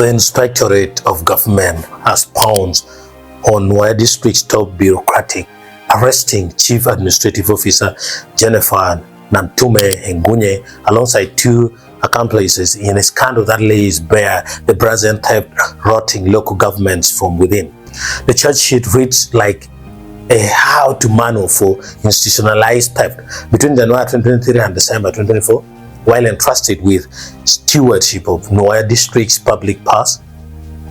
The Inspectorate of Government has pounced on Nwoya District's top bureaucratic, arresting Chief Administrative Officer Jennifer Ntunme alongside two accomplices in a scandal that lays bare the brazen theft rotting local governments from within. The charge sheet reads like a how-to manual for institutionalized theft between January 2023 and December 2024. While entrusted with stewardship of Nwoya District's public purse,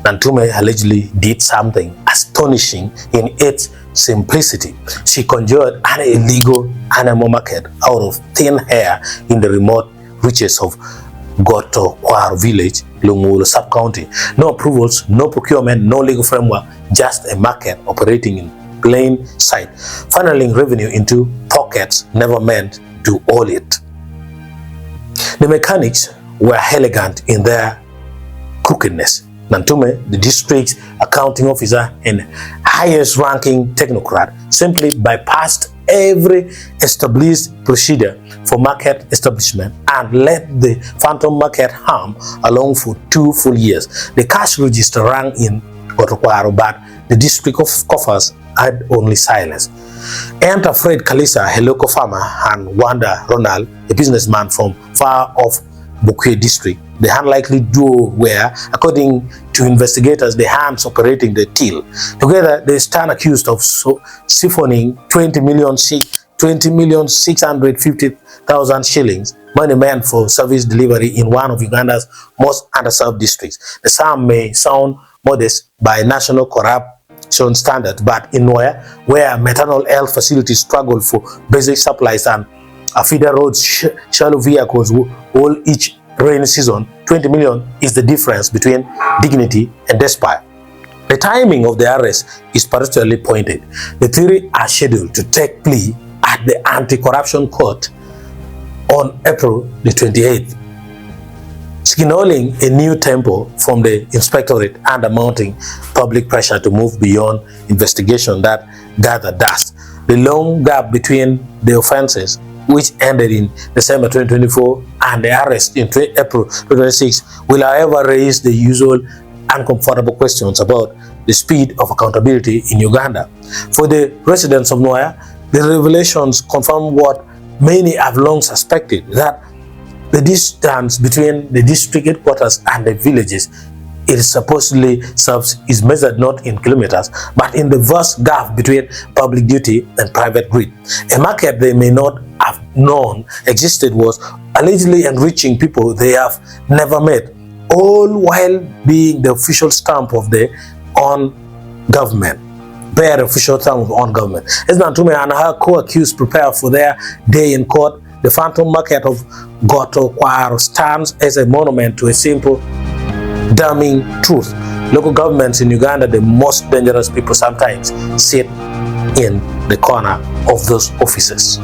Ntunme allegedly did something astonishing in its simplicity. She conjured an illegal animal market out of thin air in the remote reaches of Batoro village, Lungulo sub-county. No approvals, no procurement, no legal framework, just a market operating in plain sight, funneling revenue into pockets never meant to own it. The mechanics were elegant in their crookedness. Ntunme, the district's accounting officer and highest ranking technocrat, simply bypassed every established procedure for market establishment and let the phantom market hum along for 2 full years. The cash register rang in Batoro, but the district of coffers had only silence. Enter Fred Kalisa, a local farmer, and Wanda Ronald, a businessman from far off Bagwere district. The unlikely duo were, according to investigators, the hands operating the till. Together, they stand accused of siphoning 20,650,000 shillings, money meant for service delivery in one of Uganda's most underserved districts. The sum may sound modest by national corruption standards, but in Nwoya, where maternal health facilities struggle for basic supplies and feeder roads, shallow vehicles all each rainy season, 20 million is the difference between dignity and despair. The timing of the arrest is particularly pointed. The three are scheduled to take plea at the anti-corruption court on April the 28th, signaling a new tempo from the inspectorate and mounting public pressure to move beyond investigation that gathered dust. The long gap between the offenses, which ended in December 2024, and the arrest in April 2026, will however raise the usual uncomfortable questions about the speed of accountability in Uganda. For the residents of Nwoya, the revelations confirm what many have long suspected, that the distance between the district headquarters and the villages it supposedly serves is measured not in kilometers, but in the vast gap between public duty and private greed. A market they may not have known existed was allegedly enriching people they have never met, all while being the official stamp of the own government. Bear official stamp of the own government. As Ntunme and her co-accused prepare for their day in court, the phantom market of Batoro stands as a monument to a simple, damning truth. Local governments in Uganda, the most dangerous people, sometimes sit in the corner of those offices.